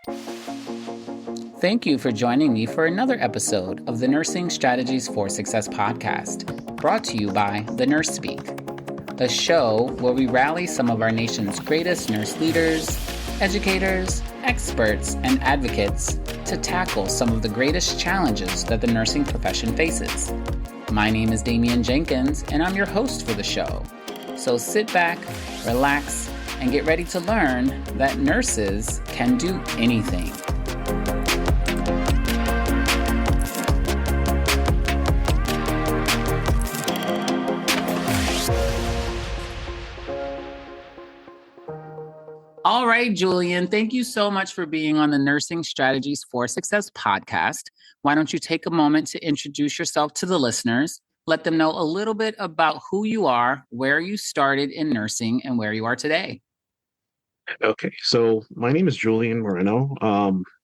Thank you for joining me for another episode of the Nursing Strategies for Success podcast, brought to you by The Nurse Speak, a show where we rally some of our nation's greatest nurse leaders, educators, experts, and advocates to tackle some of the greatest challenges that the nursing profession faces. My name is Damian Jenkins, and I'm your host for the show. So sit back, relax, and get ready to learn that nurses can do anything. All right, Julian, thank you so much for being on the Nursing Strategies for Success podcast. Why don't you take a moment to introduce yourself to the listeners, let them know a little bit about who you are, where you started in nursing, and where you are today. Okay, so my name is Julian Moreno.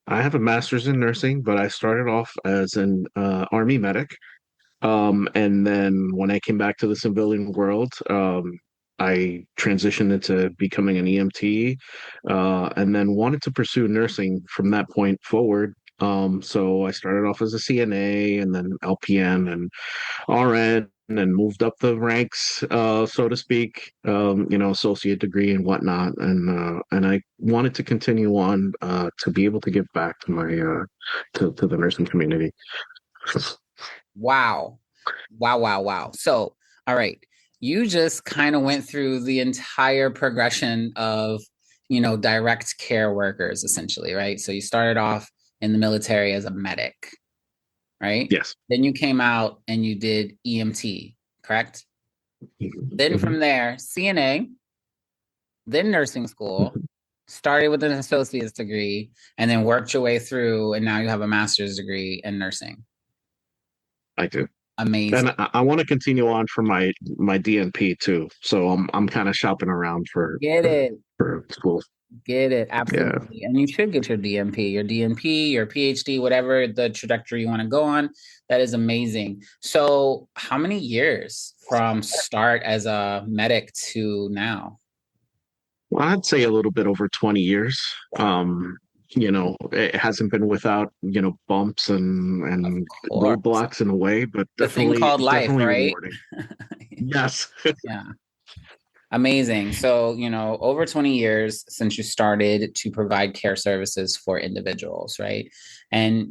I have a master's in nursing, but I started off as an Army medic. And then when I came back to the civilian world, I transitioned into becoming an EMT, and then wanted to pursue nursing from that point forward. So I started off as a CNA and then LPN and RN and moved up the ranks, so to speak, associate degree and whatnot. And I wanted to continue on to be able to give back to my to the nursing community. Wow. Wow. So, all right. You just kind of went through the entire progression of, direct care workers, essentially, right? So you started off in the military as a medic, right? Yes. Then you came out and you did EMT, correct? Then Mhm. from there, CNA, then nursing school, started with an associate's degree, and then worked your way through, and now you have a master's degree in nursing. I do. And Amazing. I want to continue on for my DNP too. So I'm kind of shopping around for Get for, it. for schools. Get it. Yeah. Absolutely. And you should get your DNP, your PhD, whatever the trajectory you want to go on. That is amazing. So, how many years from start as a medic to now? Well, I'd say a little bit over 20 years. It hasn't been without, bumps Of and course. roadblocks in a way, but The thing called life, definitely right? rewarding. Yes. Yeah. Amazing. So, over 20 years since you started to provide care services for individuals, right? And,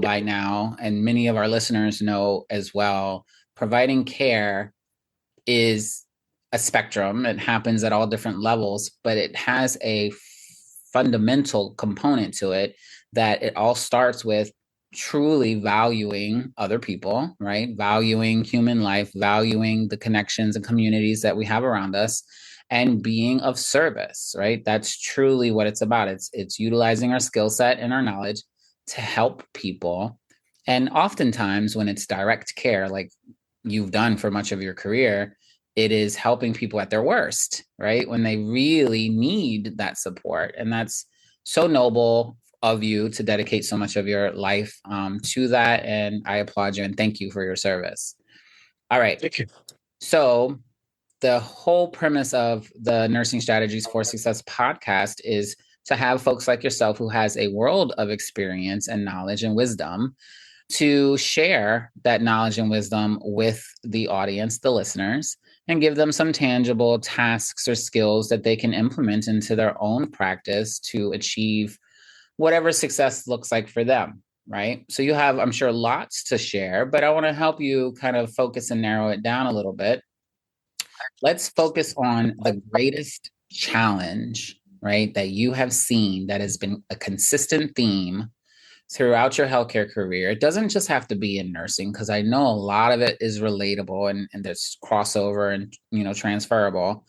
by now, and many of our listeners know as well, providing care is a spectrum. It happens at all different levels, but it has a fundamental component to it that it all starts with truly valuing other people, right? Valuing human life, valuing the connections and communities that we have around us, and being of service, right? That's truly what it's about. It's utilizing our skill set and our knowledge to help people. And oftentimes when it's direct care, like you've done for much of your career, it is helping people at their worst, right? When they really need that support. And that's so noble of you to dedicate so much of your life to that. And I applaud you and thank you for your service. All right. Thank you. So, the whole premise of the Nursing Strategies for Success podcast is to have folks like yourself who has a world of experience and knowledge and wisdom to share that knowledge and wisdom with the audience, the listeners, and give them some tangible tasks or skills that they can implement into their own practice to achieve whatever success looks like for them, right? So you have, I'm sure, lots to share, but I want to help you kind of focus and narrow it down a little bit. Let's focus on the greatest challenge, right, that you have seen that has been a consistent theme throughout your healthcare career. It doesn't just have to be in nursing, because I know a lot of it is relatable and there's crossover and transferable.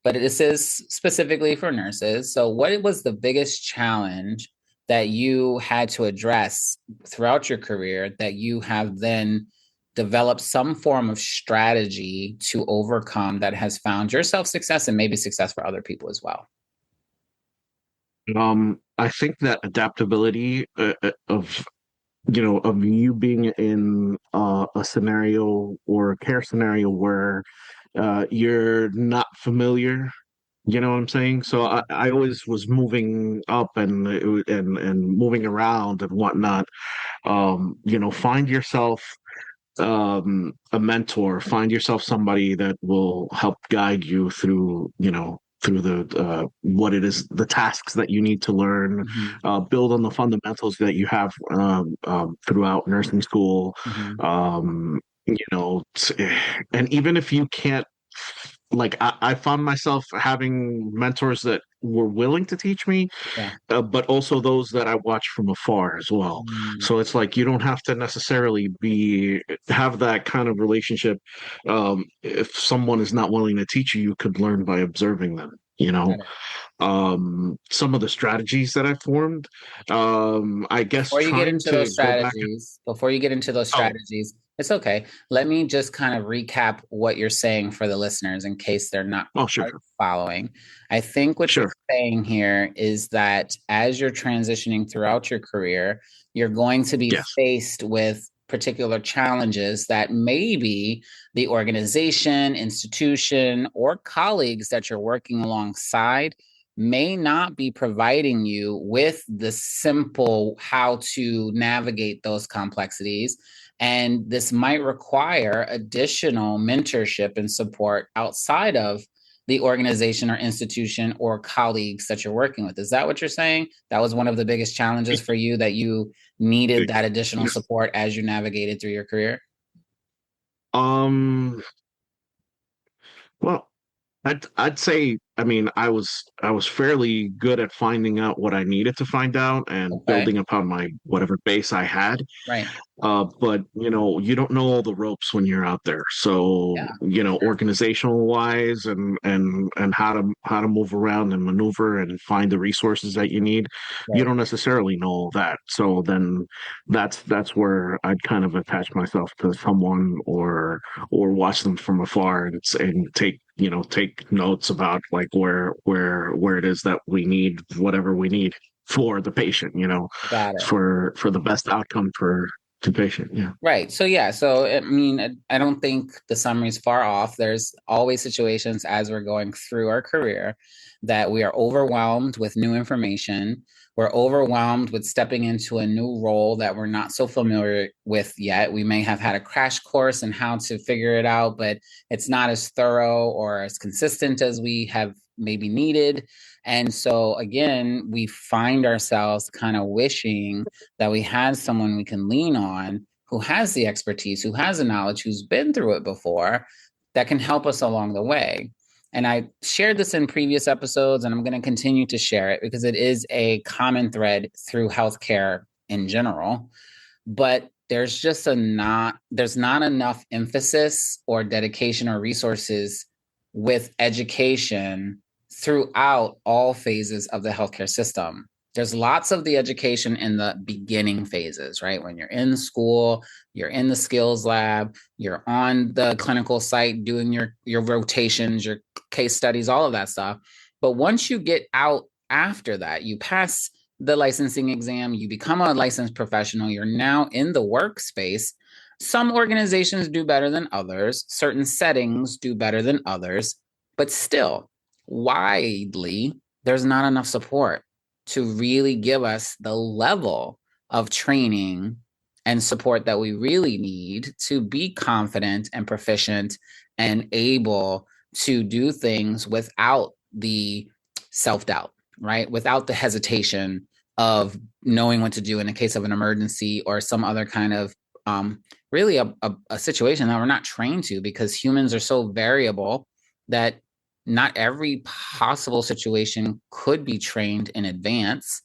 But this is specifically for nurses. So what was the biggest challenge that you had to address throughout your career that you have then developed some form of strategy to overcome that has found yourself success and maybe success for other people as well? I think that adaptability of you being in a scenario or a care scenario where you're not familiar You know what I'm saying? So I always was moving up and moving around and whatnot. Find yourself a mentor, find yourself somebody that will help guide you through, through the what it is, the tasks that you need to learn, Mhm. build on the fundamentals that you have throughout nursing school. Mhm. And even if you can't, like I found myself having mentors that were willing to teach me, Yeah. but also those that I watch from afar as well. Mm. So it's like you don't have to necessarily have that kind of relationship. If someone is not willing to teach you, you could learn by observing them. Got it. Some of the strategies that I formed, I guess Before you get trying into to those go back. strategies, before you get into those Oh, strategies, it's okay. Let me just kind of recap what you're saying for the listeners in case they're not oh, sure, quite following. I think what you're sure, saying here is that as you're transitioning throughout your career, you're going to be yes, faced with particular challenges that maybe the organization, institution, or colleagues that you're working alongside may not be providing you with the simple how to navigate those complexities. And this might require additional mentorship and support outside of the organization or institution or colleagues that you're working with. Is that what you're saying? That was one of the biggest challenges for you, that you needed that additional yes. support as you navigated through your career? Um, well, I'd say, I mean, I was fairly good at finding out what I needed to find out and Okay. building upon my whatever base I had. Right. But you don't know all the ropes when you're out there. So, Yeah. Sure. organizational wise and how to move around and maneuver and find the resources that you need, you Right. don't necessarily know all that. So then that's where I'd kind of attach myself to someone or watch them from afar and take notes about like where it is that we need whatever we need for the patient, Got it. for the best outcome for the patient. Yeah. Right. So yeah, so I mean, I don't think the summary is far off. There's always situations as we're going through our career that we are overwhelmed with new information. We're overwhelmed with stepping into a new role that we're not so familiar with yet. We may have had a crash course in how to figure it out, but it's not as thorough or as consistent as we have maybe needed. And so again, we find ourselves kind of wishing that we had someone we can lean on who has the expertise, who has the knowledge, who's been through it before, that can help us along the way. And I shared this in previous episodes, and I'm going to continue to share it because it is a common thread through healthcare in general. But there's not enough emphasis or dedication or resources with education throughout all phases of the healthcare system. There's lots of the education in the beginning phases, right? When you're in school, you're in the skills lab, you're on the clinical site doing your rotations, your case studies, all of that stuff. But once you get out after that, you pass the licensing exam, you become a licensed professional, you're now in the workspace. Some organizations do better than others, certain settings do better than others, but still, widely, there's not enough support to really give us the level of training and support that we really need to be confident and proficient and able to do things without the self doubt, right? Without the hesitation of knowing what to do in a case of an emergency or some other kind of really a situation that we're not trained to, because humans are so variable that not every possible situation could be trained in advance.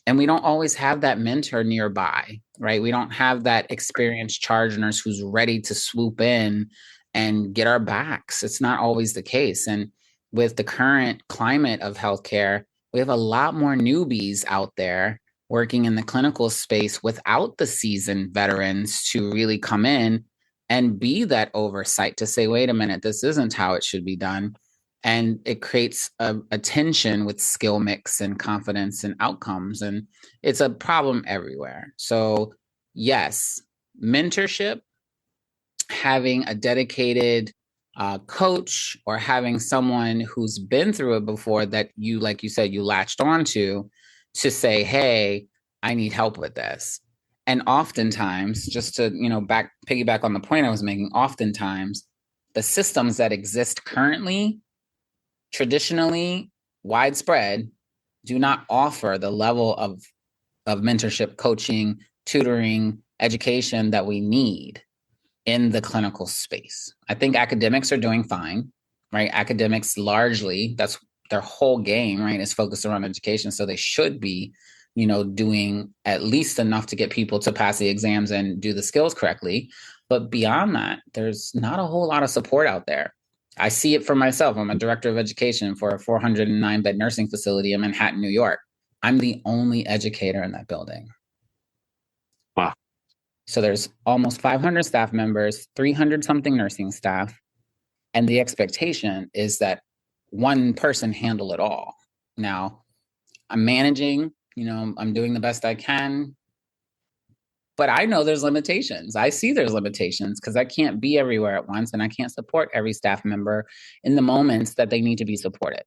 And we don't always have that mentor nearby, right? We don't have that experienced charge nurse who's ready to swoop in and get our backs. It's not always the case. And with the current climate of healthcare, we have a lot more newbies out there working in the clinical space without the seasoned veterans to really come in and be that oversight to say, wait a minute, this isn't how it should be done. And it creates a tension with skill mix and confidence and outcomes. And it's a problem everywhere. So, yes, mentorship, having a dedicated coach or having someone who's been through it before that you, like you said, you latched onto to say, hey, I need help with this. And oftentimes, just to, piggyback on the point I was making, oftentimes the systems that exist currently, traditionally widespread, do not offer the level of mentorship, coaching, tutoring, education that we need in the clinical space. I think academics are doing fine, right? Academics largely, that's their whole game, right, is focused around education. So they should be, doing at least enough to get people to pass the exams and do the skills correctly. But beyond that, there's not a whole lot of support out there. I see it for myself. I'm a director of education for a 409-bed nursing facility in Manhattan, New York. I'm the only educator in that building. Wow. So there's almost 500 staff members, 300 something nursing staff. And the expectation is that one person handle it all. Now, I'm managing, I'm doing the best I can. But I know there's limitations. I see there's limitations because I can't be everywhere at once and I can't support every staff member in the moments that they need to be supported.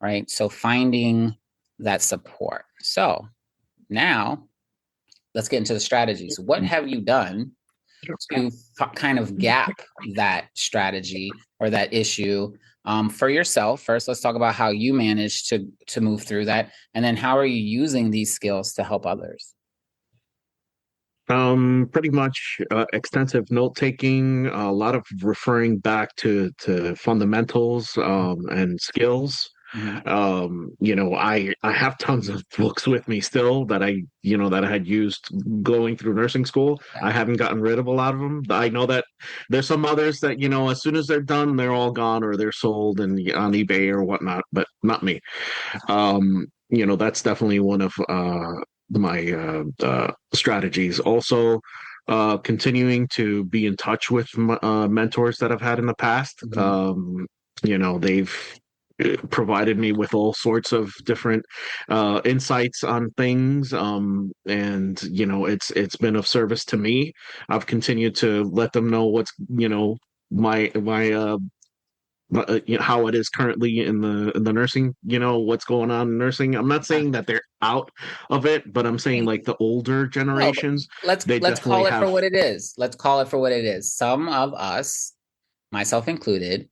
Right. So finding that support. So now let's get into the strategies. What have you done to kind of gap that strategy or that issue for yourself? First, let's talk about how you managed to move through that. And then how are you using these skills to help others? Pretty much extensive note taking, a lot of referring back to fundamentals and skills. Mm-hmm. I have tons of books with me still that I had used going through nursing school. Yeah. I haven't gotten rid of a lot of them. I know that there's some others that, as soon as they're done, they're all gone or they're sold and on eBay or whatnot, but not me. That's definitely one of my strategies. Also, continuing to be in touch with mentors that I've had in the past. Mm-hmm. They've provided me with all sorts of different insights on things, and it's been of service to me. I've continued to let them know what's my how it is currently in the nursing, what's going on in nursing. I'm not saying that they're out of it, but I'm saying like the older No, but generations, they let's definitely call it for have. what it is. Let's call it for what it is. Some of us, myself included,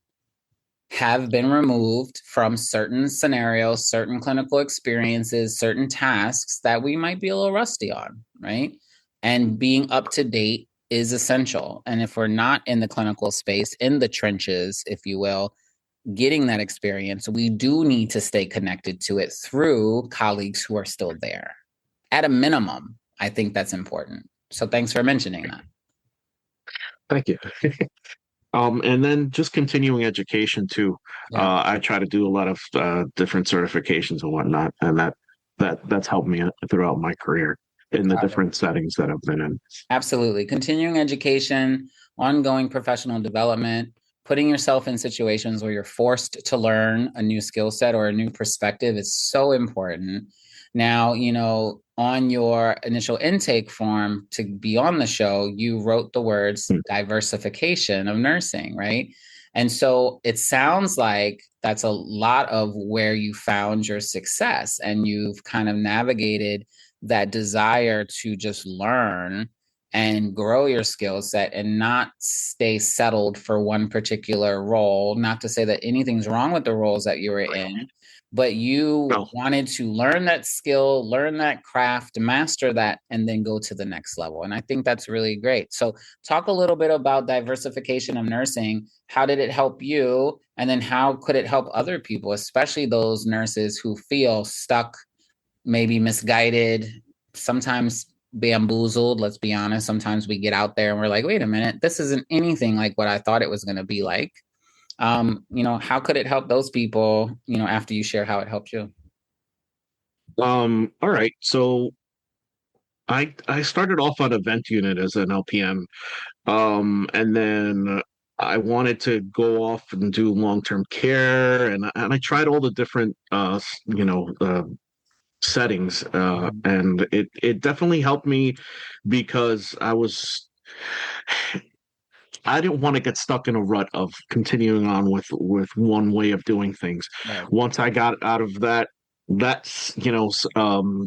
have been removed from certain scenarios, certain clinical experiences, certain tasks that we might be a little rusty on, right? And being up to date is essential. And if we're not in the clinical space, in the trenches, if you will, getting that experience, we do need to stay connected to it through colleagues who are still there. At a minimum, I think that's important. So thanks for mentioning that. Thank you. And then just continuing education too. Yeah. I try to do a lot of different certifications and whatnot, and that's helped me throughout my career in the different settings that I've been in. Absolutely. Continuing education, ongoing professional development, putting yourself in situations where you're forced to learn a new skill set or a new perspective is so important. Now, on your initial intake form to be on the show, you wrote the words diversification of nursing, right? And so it sounds like that's a lot of where you found your success and you've kind of navigated that desire to just learn and grow your skill set and not stay settled for one particular role. Not to say that anything's wrong with the roles that you were in, but you No. wanted to learn that skill, learn that craft, master that, and then go to the next level. And I think that's really great. So talk a little bit about diversification of nursing. How did it help you? And then how could it help other people, especially those nurses who feel stuck, maybe misguided, sometimes bamboozled. Let's be honest. Sometimes we get out there and we're like, wait a minute, this isn't anything like what I thought it was going to be like. How could it help those people, after you share how it helped you? All right. So I started off on a vent unit as an LPM, and then I wanted to go off and do long-term care, and I tried all the different settings, and it definitely helped me because I didn't want to get stuck in a rut of continuing on with one way of doing things. Right. Once I got out of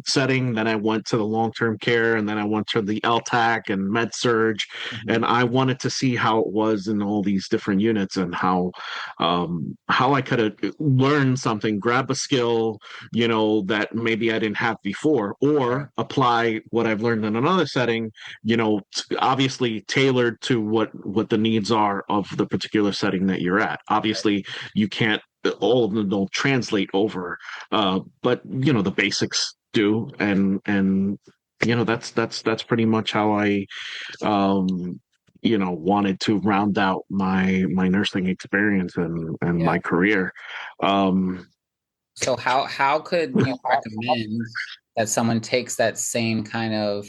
setting, then I went to the long-term care, and then I went to the LTAC and med surge, Mhm. and I wanted to see how it was in all these different units, and how I could have learned something, grab a skill, that maybe I didn't have before, Right. or apply what I've learned in another setting, obviously tailored to what the needs are of the particular setting that you're at. Obviously, you can't all of them don't translate over, but the basics do, and that's pretty much how I wanted to round out my nursing experience and Yeah. my career. um So how could you recommend that someone takes that same kind of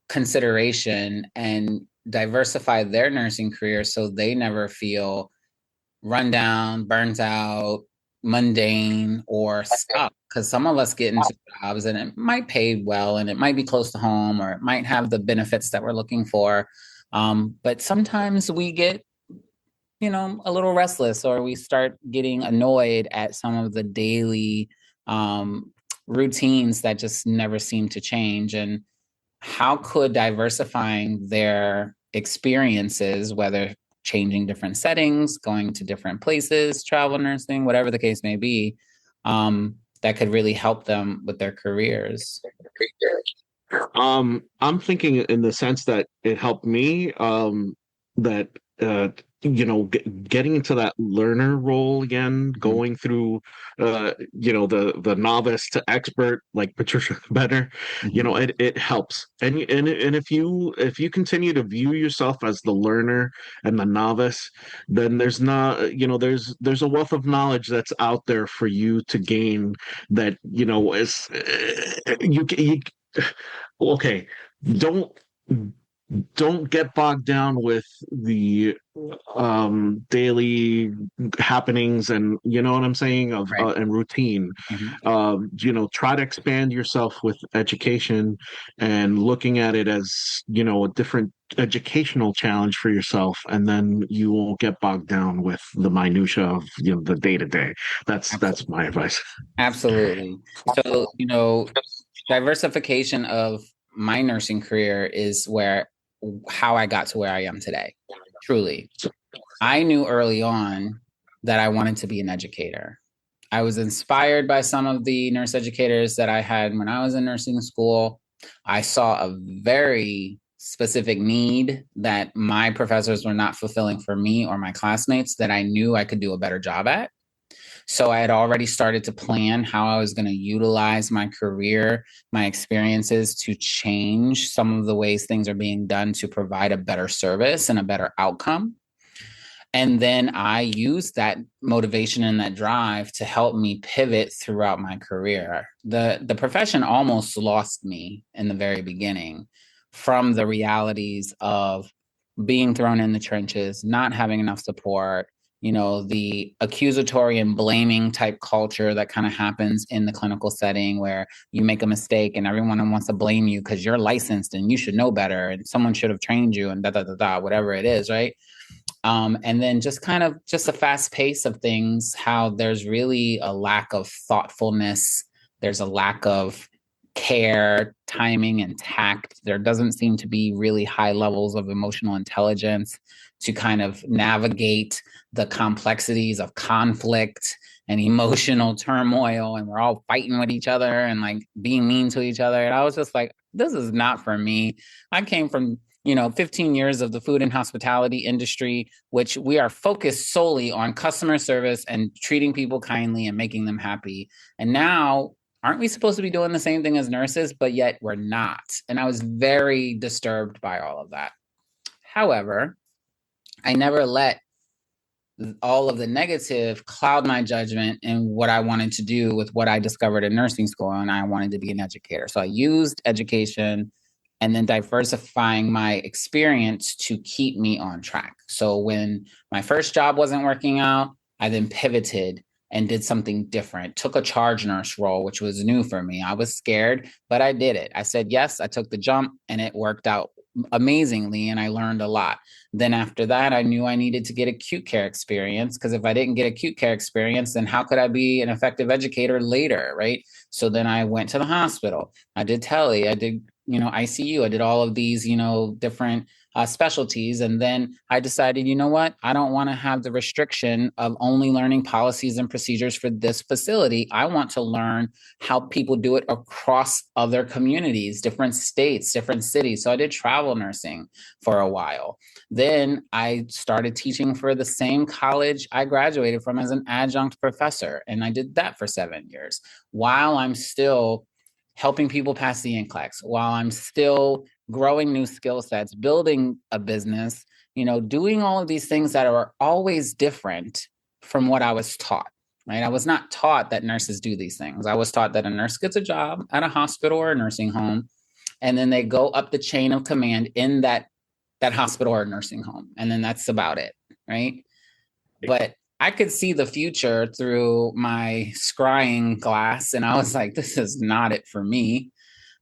consideration and diversify their nursing career so they never feel run down, burnt out, mundane, or stuck? Because some of us get into jobs and it might pay well and it might be close to home or it might have the benefits that we're looking for. But sometimes we get, a little restless or we start getting annoyed at some of the daily routines that just never seem to change. And how could diversifying their experiences, whether changing different settings, going to different places, travel nursing, whatever the case may be, that could really help them with their careers? I'm thinking in the sense that it helped me, that getting into that learner role again, Mhm. going through the novice to expert, like Patricia Benner. Mhm. It helps. And if you continue to view yourself as the learner and the novice, then there's not, there's a wealth of knowledge that's out there for you to gain, that is, you okay, don't don't get bogged down with the daily happenings, and you know what I'm saying, of Right. and routine. Mhm. Try to expand yourself with education, and looking at it as a different educational challenge for yourself, and then you won't get bogged down with the minutia of the day to day. That's my advice. Absolutely. So, diversification of my nursing career is where how I got to where I am today. Truly. I knew early on that I wanted to be an educator. I was inspired by some of the nurse educators that I had when I was in nursing school. I saw a very specific need that my professors were not fulfilling for me or my classmates that I knew I could do a better job at. So I had already started to plan how I was going to utilize my career, my experiences to change some of the ways things are being done to provide a better service and a better outcome. And then I used that motivation and that drive to help me pivot throughout my career. The profession almost lost me in the very beginning from the realities of being thrown in the trenches, not having enough support, the accusatory and blaming type culture that kind of happens in the clinical setting where you make a mistake and everyone wants to blame you because you're licensed and you should know better and someone should have trained you and da da da da, whatever it is, right? And then just kind of just a fast pace of things, how there's really a lack of thoughtfulness, there's a lack of care, timing, and tact. There doesn't seem to be really high levels of emotional intelligence to kind of navigate the complexities of conflict and emotional turmoil. And we're all fighting with each other and like being mean to each other. And I was just like, this is not for me. I came from 15 years of the food and hospitality industry, which we are focused solely on customer service and treating people kindly and making them happy. And now, aren't we supposed to be doing the same thing as nurses? But yet we're not. And I was very disturbed by all of that. However, I never let all of the negative cloud my judgment in what I wanted to do with what I discovered in nursing school. And I wanted to be an educator. So I used education and then diversifying my experience to keep me on track. So when my first job wasn't working out, I then pivoted and did something different, took a charge nurse role, which was new for me. I was scared, but I did it. I said yes, I took the jump and it worked out amazingly, and I learned a lot. Then after that, I knew I needed to get acute care experience, because if I didn't get acute care experience, then how could I be an effective educator later, right? So then I went to the hospital. I did tele, I did, ICU, I did all of these, different specialties. And then I decided, you know what? I don't want to have the restriction of only learning policies and procedures for this facility. I want to learn how people do it across other communities, different states, different cities. So I did travel nursing for a while. Then I started teaching for the same college I graduated from as an adjunct professor. And I did that for 7 years while I'm still helping people pass the NCLEX, while I'm still growing new skill sets, building a business, doing all of these things that are always different from what I was taught, right? I was not taught that nurses do these things. I was taught that a nurse gets a job at a hospital or a nursing home, and then they go up the chain of command in that hospital or nursing home. And then that's about it, right? But I could see the future through my scrying glass, and I was like, this is not it for me.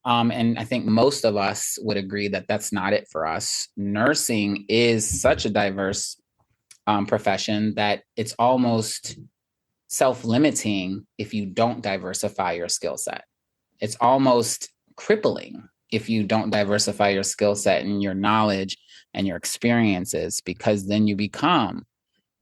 And I think most of us would agree that that's not it for us. Nursing is such a diverse profession that it's almost self-limiting if you don't diversify your skill set. It's almost crippling if you don't diversify your skill set and your knowledge and your experiences, because then you become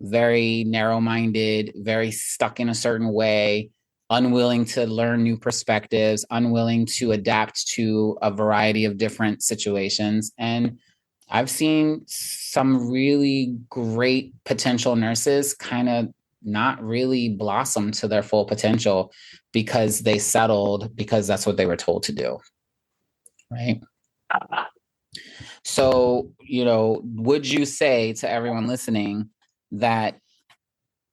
very narrow-minded, very stuck in a certain way, unwilling to learn new perspectives, unwilling to adapt to a variety of different situations. And I've seen some really great potential nurses kind of not really blossom to their full potential because they settled because that's what they were told to do. Right. So, would you say to everyone listening that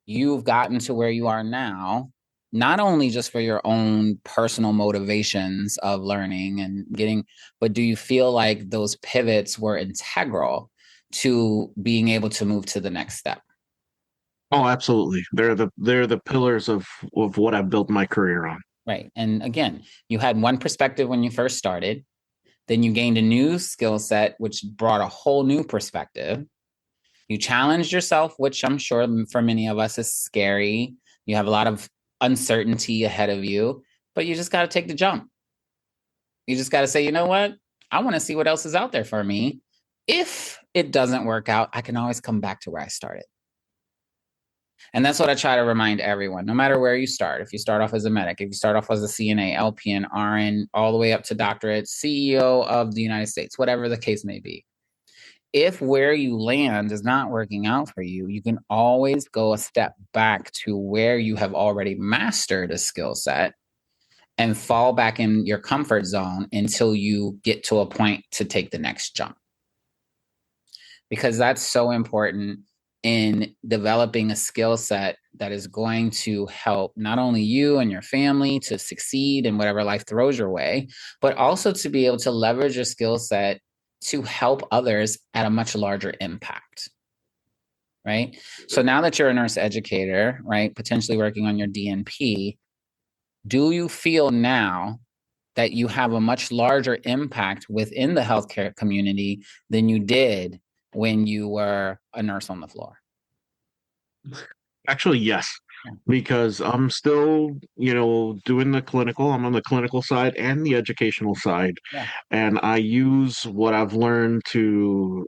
you've gotten to where you are now, not only just for your own personal motivations of learning and getting, but do you feel like those pivots were integral to being able to move to the next step? Oh, absolutely. They're the pillars of what I've built my career on. Right. And again, you had one perspective when you first started, then you gained a new skill set, which brought a whole new perspective. You challenged yourself, which I'm sure for many of us is scary. You have a lot of uncertainty ahead of you, but you just got to take the jump. You just got to say, you know what? I want to see what else is out there for me. If it doesn't work out, I can always come back to where I started. And that's what I try to remind everyone, no matter where you start. If you start off as a medic, if you start off as a CNA, LPN, RN, all the way up to doctorate, CEO of the United States, whatever the case may be. If where you land is not working out for you, you can always go a step back to where you have already mastered a skill set and fall back in your comfort zone until you get to a point to take the next jump. Because that's so important in developing a skill set that is going to help not only you and your family to succeed in whatever life throws your way, but also to be able to leverage your skill set to help others at a much larger impact, right? So now that you're a nurse educator, right, potentially working on your DNP, do you feel now that you have a much larger impact within the healthcare community than you did when you were a nurse on the floor? Actually, yes, because I'm still, doing the clinical. I'm on the clinical side and the educational side, Yeah. and I use what I've learned to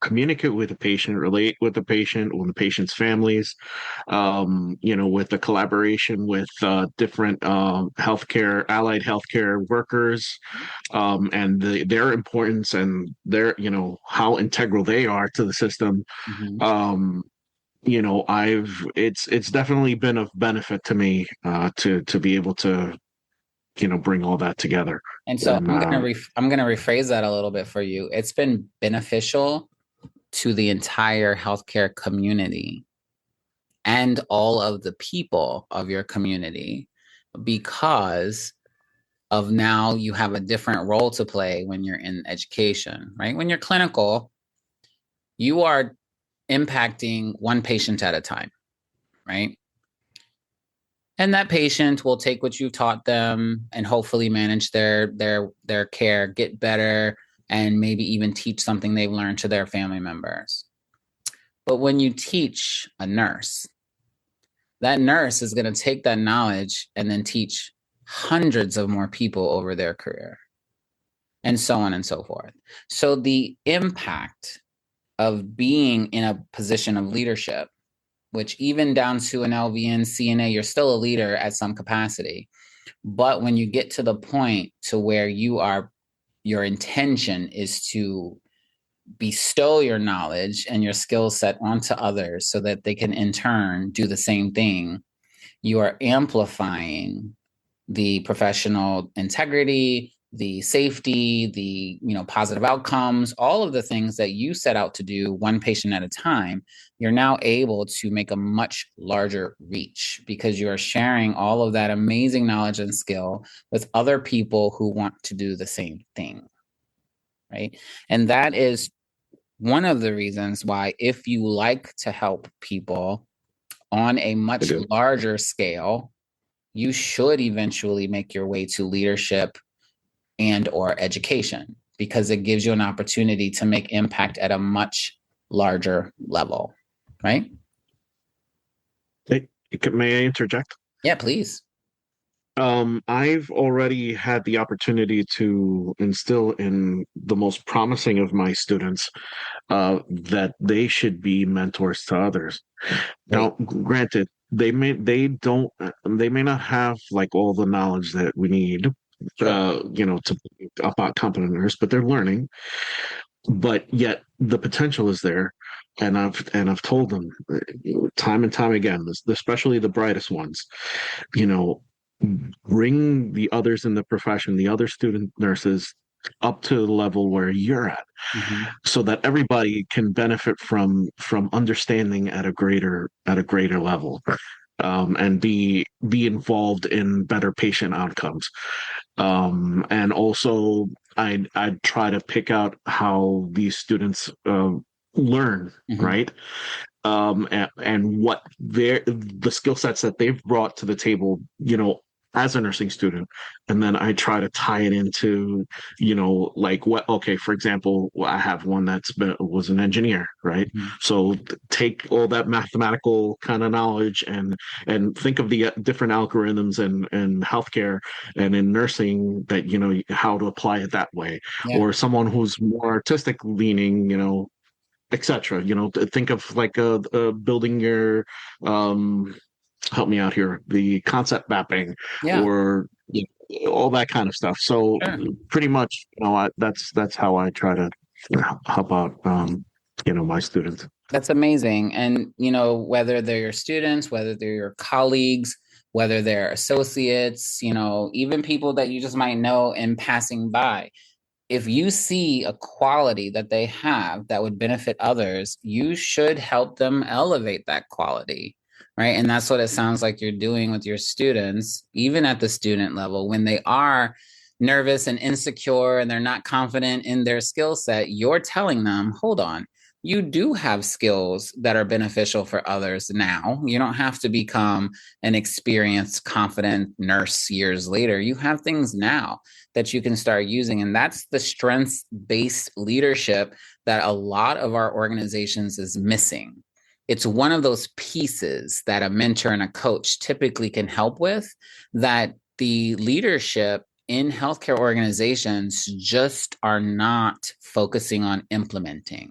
communicate with the patient, relate with the patient, with the patient's families, with the collaboration with different allied healthcare workers, and their importance and their, how integral they are to the system. Mm-hmm. It's definitely been of benefit to me to be able to, bring all that together. And so And I'm gonna rephrase that a little bit for you. It's been beneficial to the entire healthcare community and all of the people of your community, because of now you have a different role to play when you're in education, right? When you're clinical, you are impacting one patient at a time, right? And that patient will take what you've taught them and hopefully manage their care, get better, and maybe even teach something they've learned to their family members. But when you teach a nurse, that nurse is going to take that knowledge and then teach hundreds of more people over their career, and so on and so forth. So the impact of being in a position of leadership, which even down to an LVN, CNA, you're still a leader at some capacity. But when you get to the point to where your intention is to bestow your knowledge and your skill set onto others so that they can in turn do the same thing, you are amplifying the professional integrity, the safety, the positive outcomes, all of the things that you set out to do one patient at a time. You're now able to make a much larger reach because you are sharing all of that amazing knowledge and skill with other people who want to do the same thing, right? And that is one of the reasons why, if you like to help people on a much larger scale, you should eventually make your way to leadership and or education, because it gives you an opportunity to make impact at a much larger level, right? May I interject? Yeah, please. I've already had the opportunity to instill in the most promising of my students that they should be mentors to others. Now, granted, they may not have like all the knowledge that we need, to about competent nurse, but they're learning. But yet the potential is there, and I've told them time and time again, especially the brightest ones, bring the others in the profession, the other student nurses, up to the level where you're at, so that everybody can benefit from understanding at a greater level, and be involved in better patient outcomes. And also, I try to pick out how these students learn, right? And what the skill sets that they've brought to the table, as a nursing student. And then I try to tie it into, like okay, for example, I have one was an engineer, right? So take all that mathematical kind of knowledge and think of the different algorithms in healthcare and in nursing that, how to apply it that way. Yeah. Or someone who's more artistic leaning, etc. Think of like building your help me out here, the concept mapping, or all that kind of stuff. So pretty much, that's how I try to help out my students. That's amazing. And whether they're your students, whether they're your colleagues, whether they're associates, even people that you just might know in passing by, if you see a quality that they have that would benefit others, you should help them elevate that quality, right? And that's what it sounds like you're doing with your students, even at the student level. When they are nervous and insecure and they're not confident in their skill set, you're telling them, hold on, you do have skills that are beneficial for others now. You don't have to become an experienced, confident nurse years later. You have things now that you can start using. And that's the strengths-based leadership that a lot of our organizations is missing. It's one of those pieces that a mentor and a coach typically can help with, that the leadership in healthcare organizations just are not focusing on implementing.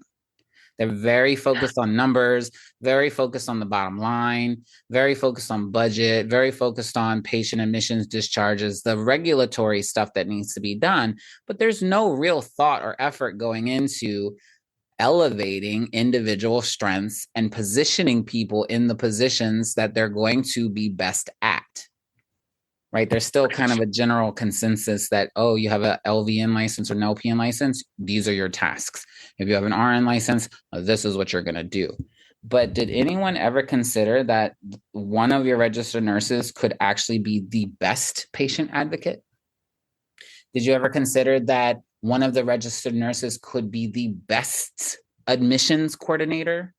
They're very focused on numbers, very focused on the bottom line, very focused on budget, very focused on patient admissions, discharges, the regulatory stuff that needs to be done. But there's no real thought or effort going into elevating individual strengths and positioning people in the positions that they're going to be best at. Right? There's still kind of a general consensus that, oh, you have an LVN license or an LPN license, these are your tasks. If you have an RN license, this is what you're going to do. But did anyone ever consider that one of your registered nurses could actually be the best patient advocate? Did you ever consider that one of the registered nurses could be the best admissions coordinator?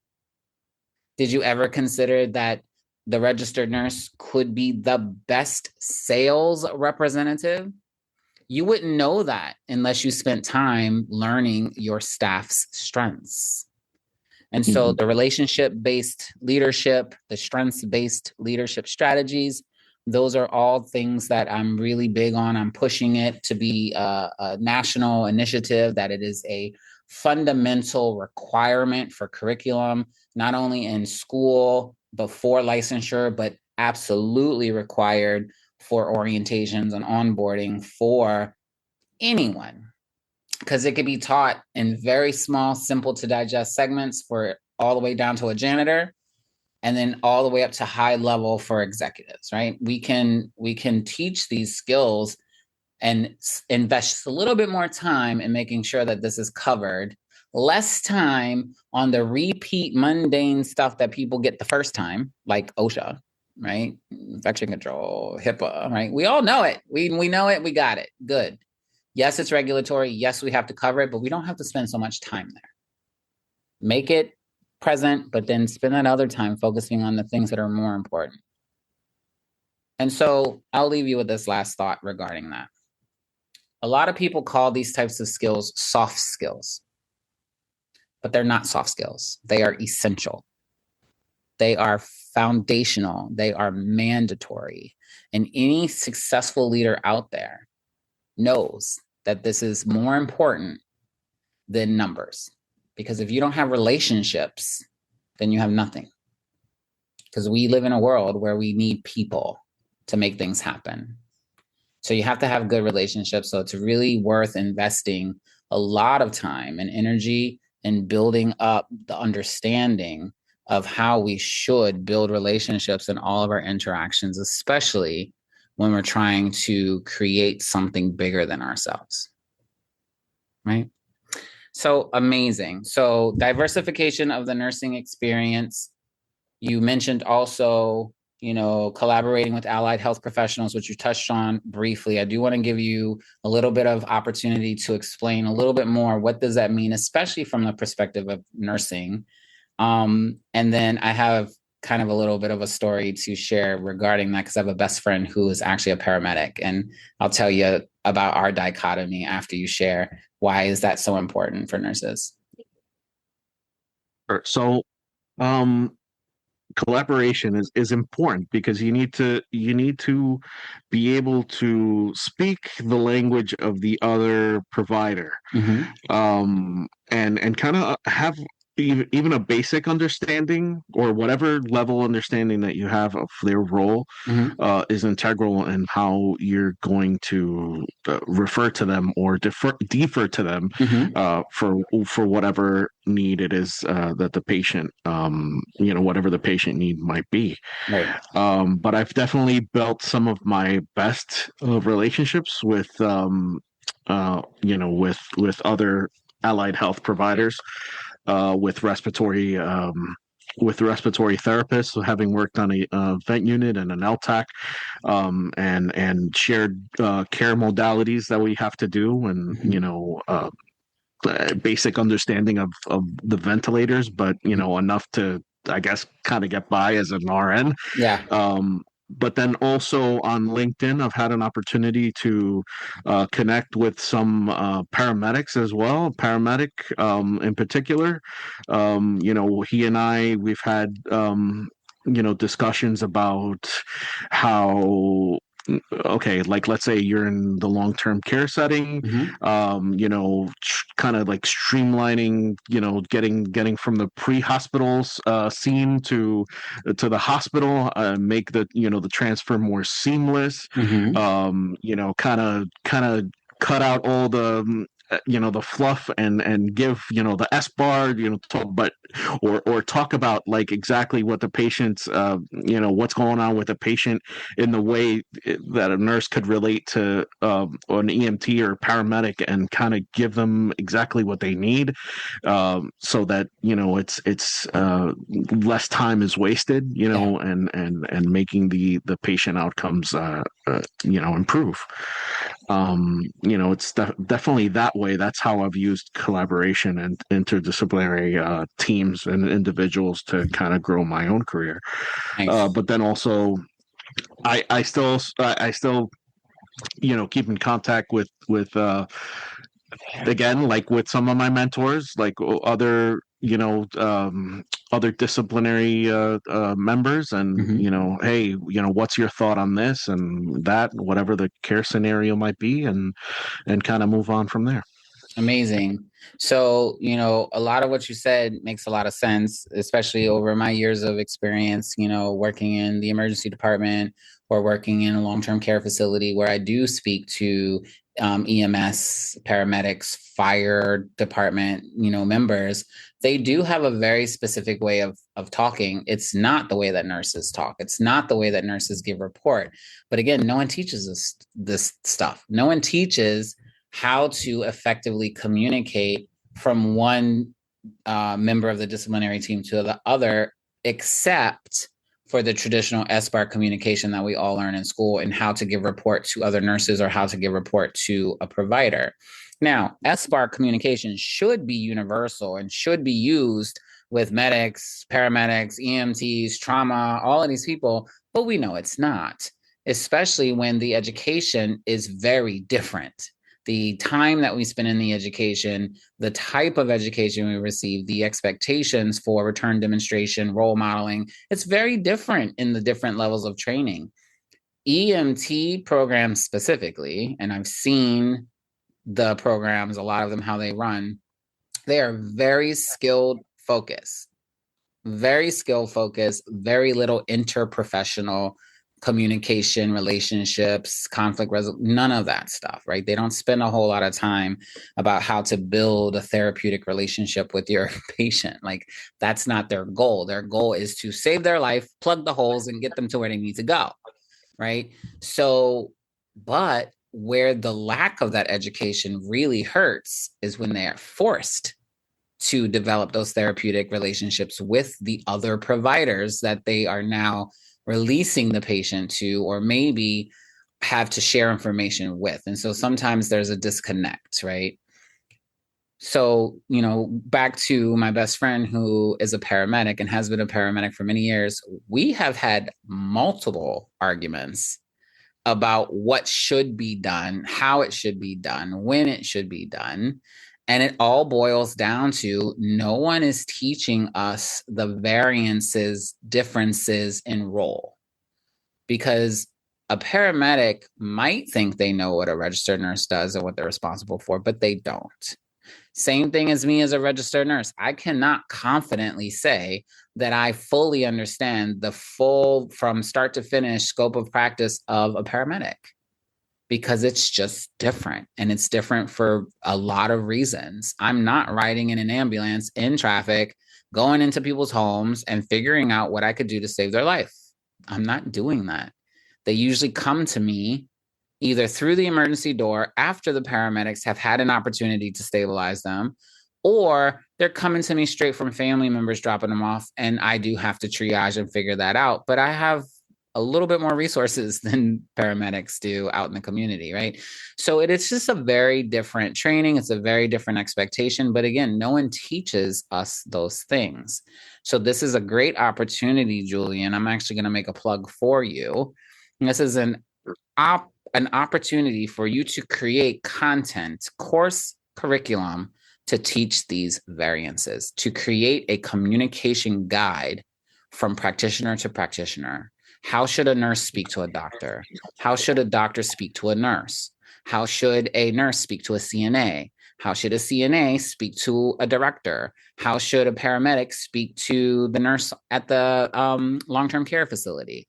Did you ever consider that the registered nurse could be the best sales representative? You wouldn't know that unless you spent time learning your staff's strengths. And so the relationship-based leadership, the strengths-based leadership strategies, those are all things that I'm really big on. I'm pushing it to be a national initiative, that it is a fundamental requirement for curriculum, not only in school before licensure, but absolutely required for orientations and onboarding for anyone, because it could be taught in very small, simple to digest segments for all the way down to a janitor, and then all the way up to high level for executives, right? We can teach these skills and invest a little bit more time in making sure that this is covered, less time on the repeat mundane stuff that people get the first time, like OSHA, right? Infection control, HIPAA, right? We all know it. We know it. We got it. Good. Yes, it's regulatory. Yes, we have to cover it, but we don't have to spend so much time there. Make it present, but then spend that other time focusing on the things that are more important. And so I'll leave you with this last thought regarding that. A lot of people call these types of skills soft skills, but they're not soft skills. They are essential. They are foundational. They are mandatory. And any successful leader out there knows that this is more important than numbers. Because if you don't have relationships, then you have nothing. Because we live in a world where we need people to make things happen. So you have to have good relationships. So it's really worth investing a lot of time and energy in building up the understanding of how we should build relationships in all of our interactions, especially when we're trying to create something bigger than ourselves, right? So amazing. So diversification of the nursing experience. You mentioned also, collaborating with allied health professionals, which you touched on briefly. I do want to give you a little bit of opportunity to explain a little bit more. What does that mean, especially from the perspective of nursing? And then I have kind of a little bit of a story to share regarding that, because I have a best friend who is actually a paramedic, and I'll tell you about our dichotomy after you share why is that so important for nurses. So, collaboration is important because you need to be able to speak the language of the other provider, and kind of have even a basic understanding, or whatever level understanding that you have of their role, is integral in how you're going to refer to them or defer to them, for whatever need it is that the patient, whatever the patient need might be. Right. But I've definitely built some of my best relationships with other allied health providers, with respiratory therapists, so having worked on a vent unit and an LTAC, and shared care modalities that we have to do, and basic understanding of the ventilators, but enough to, I guess, kind of get by as an RN. Yeah. But then also on LinkedIn, I've had an opportunity to connect with some paramedics as well. Paramedic, in particular, he and we've had discussions about how, okay, like, let's say you're in the long-term care setting, kind of like streamlining, getting from the pre-hospital scene to the hospital, make the the transfer more seamless, kind of cut out all the the fluff, and give the S-bar, or talk about like exactly what the patient's what's going on with the patient in the way that a nurse could relate to an EMT or paramedic, and kind of give them exactly what they need, so that it's less time is wasted, and making the patient outcomes improve. It's definitely that way. That's how I've used collaboration and interdisciplinary teams and individuals to kind of grow my own career. Nice. But then also, I still keep in contact with again, like with some of my mentors, like other other disciplinary members, and Mhm. hey, what's your thought on this and that, whatever the care scenario might be, and kind of move on from there. Amazing. So, a lot of what you said makes a lot of sense, especially over my years of experience, working in the emergency department or working in a long-term care facility where I do speak to EMS, paramedics, fire department, members. They do have a very specific way of talking. It's not the way that nurses talk. It's not the way that nurses give report. But again, no one teaches us this stuff. No one teaches how to effectively communicate from one member of the disciplinary team to the other, except for the traditional SBAR communication that we all learn in school, and how to give report to other nurses or how to give report to a provider. Now, SBAR communication should be universal and should be used with medics, paramedics, EMTs, trauma, all of these people, but we know it's not, especially when the education is very different. The time that we spend in the education, the type of education we receive, the expectations for return demonstration, role modeling, it's very different in the different levels of training. EMT programs specifically, and I've seen the programs, a lot of them, how they run, they are very skill focused, very little interprofessional communication, relationships, conflict resolution, none of that stuff, right? They don't spend a whole lot of time about how to build a therapeutic relationship with your patient. Like, that's not their goal. Their goal is to save their life, plug the holes, and get them to where they need to go, right? So, but where the lack of that education really hurts is when they are forced to develop those therapeutic relationships with the other providers that they are now releasing the patient to, or maybe have to share information with. And so sometimes there's a disconnect, right? So, back to my best friend who is a paramedic and has been a paramedic for many years, we have had multiple arguments about what should be done, how it should be done, when it should be done. And it all boils down to no one is teaching us the variances, differences in role. Because a paramedic might think they know what a registered nurse does and what they're responsible for, but they don't. Same thing as me as a registered nurse. I cannot confidently say that I fully understand the full, from start to finish, scope of practice of a paramedic, because it's just different, and it's different for a lot of reasons. I'm not riding in an ambulance in traffic, going into people's homes and figuring out what I could do to save their life. I'm not doing that. They usually come to me either through the emergency door after the paramedics have had an opportunity to stabilize them, or they're coming to me straight from family members dropping them off, and I do have to triage and figure that out. But I have a little bit more resources than paramedics do out in the community, right? So it's just a very different training. It's a very different expectation. But again, no one teaches us those things. So this is a great opportunity, Julian. I'm actually going to make a plug for you. And this is an opportunity for you to create content, course curriculum to teach these variances, to create a communication guide from practitioner to practitioner. How should a nurse speak to a doctor? How should a doctor speak to a nurse? How should a nurse speak to a CNA? How should a CNA speak to a director? How should a paramedic speak to the nurse at the long-term care facility?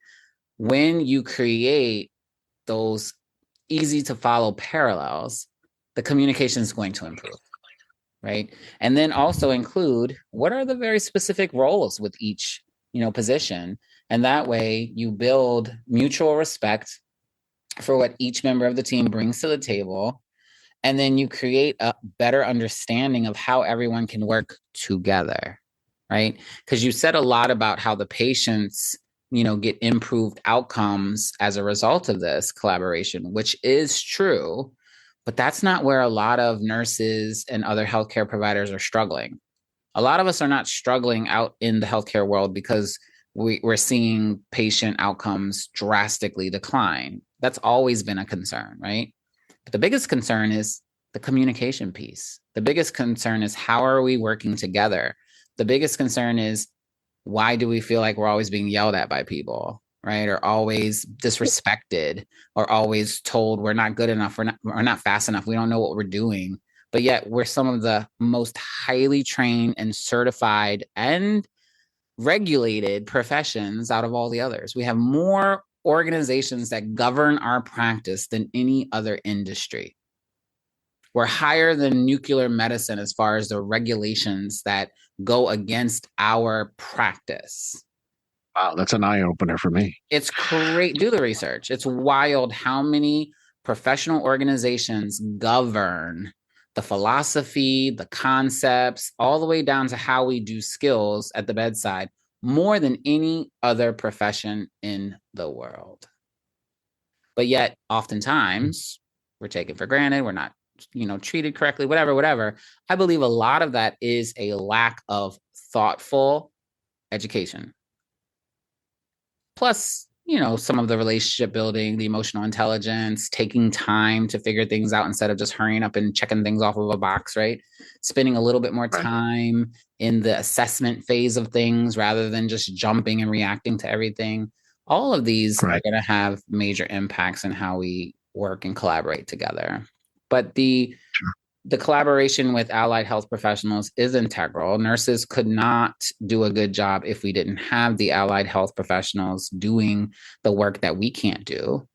When you create those easy to follow parallels, the communication is going to improve, right? And then also include what are the very specific roles with each, position. And that way you build mutual respect for what each member of the team brings to the table. And then you create a better understanding of how everyone can work together, right? Because you said a lot about how the patients, get improved outcomes as a result of this collaboration, which is true, but that's not where a lot of nurses and other healthcare providers are struggling. A lot of us are not struggling out in the healthcare world because we're seeing patient outcomes drastically decline. That's always been a concern, right? But the biggest concern is the communication piece. The biggest concern is how are we working together? The biggest concern is why do we feel like we're always being yelled at by people, right? Or always disrespected, or always told we're not good enough, we're not fast enough, we don't know what we're doing. But yet we're some of the most highly trained and certified and regulated professions out of all the others. We have more organizations that govern our practice than any other industry. We're higher than nuclear medicine as far as the regulations that go against our practice. Wow, that's an eye opener for me. It's great. Do the research. It's wild how many professional organizations govern the philosophy, the concepts, all the way down to how we do skills at the bedside, more than any other profession in the world. But yet, oftentimes, we're taken for granted. We're not, treated correctly, whatever. I believe a lot of that is a lack of thoughtful education. Plus, some of the relationship building, the emotional intelligence, taking time to figure things out instead of just hurrying up and checking things off of a box, right? Spending a little bit more time in the assessment phase of things rather than just jumping and reacting to everything. All of these are going to have major impacts in how we work and collaborate together. But the collaboration with allied health professionals is integral. Nurses could not do a good job if we didn't have the allied health professionals doing the work that we can't do.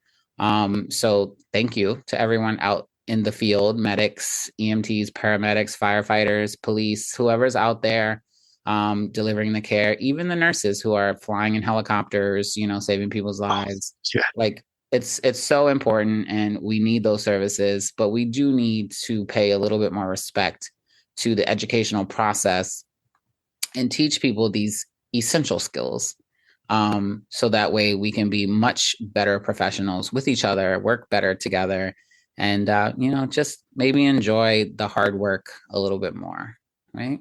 So thank you to everyone out in the field, medics, EMTs, paramedics, firefighters, police, whoever's out there delivering the care, even the nurses who are flying in helicopters, saving people's lives. Yeah. Like, it's so important, and we need those services, but we do need to pay a little bit more respect to the educational process and teach people these essential skills. So that way we can be much better professionals with each other, work better together, and, just maybe enjoy the hard work a little bit more, right?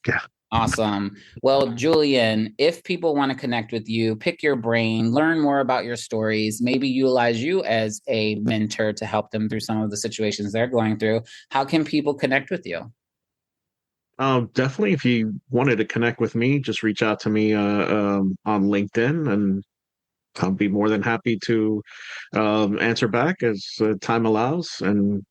Yeah. Awesome. Well, Julian, if people want to connect with you, pick your brain, learn more about your stories, maybe utilize you as a mentor to help them through some of the situations they're going through, how can people connect with you? Definitely, if you wanted to connect with me, just reach out to me on LinkedIn, and I'll be more than happy to answer back as time allows, and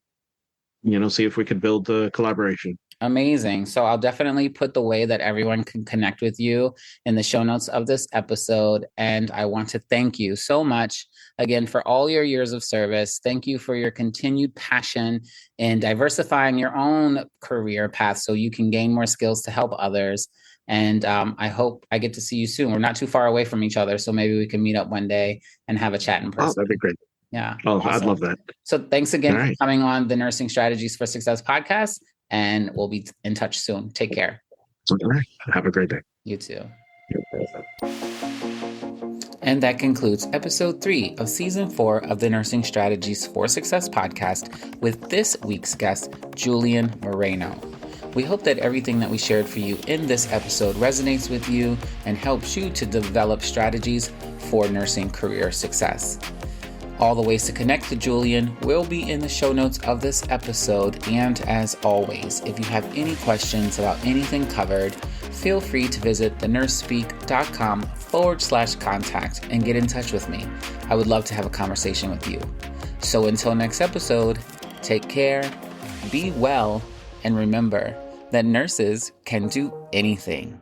see if we could build a collaboration. Amazing. So I'll definitely put the way that everyone can connect with you in the show notes of this episode. And I want to thank you so much again for all your years of service. Thank you for your continued passion in diversifying your own career path so you can gain more skills to help others. And I hope I get to see you soon. We're not too far away from each other, so maybe we can meet up one day and have a chat in person. Oh, that'd be great. Yeah. Oh, awesome. I'd love that. So thanks again for coming on the Nursing Strategies for Success podcast, and we'll be in touch soon. Take care. All right. Have a great day. You too. And that concludes episode 3 of season 4 of the Nursing Strategies for Success podcast with this week's guest, Julian Moreno. We hope that everything that we shared for you in this episode resonates with you and helps you to develop strategies for nursing career success. All the ways to connect to Julian will be in the show notes of this episode. And as always, if you have any questions about anything covered, feel free to visit thenursespeak.com/contact and get in touch with me. I would love to have a conversation with you. So until next episode, take care, be well, and remember that nurses can do anything.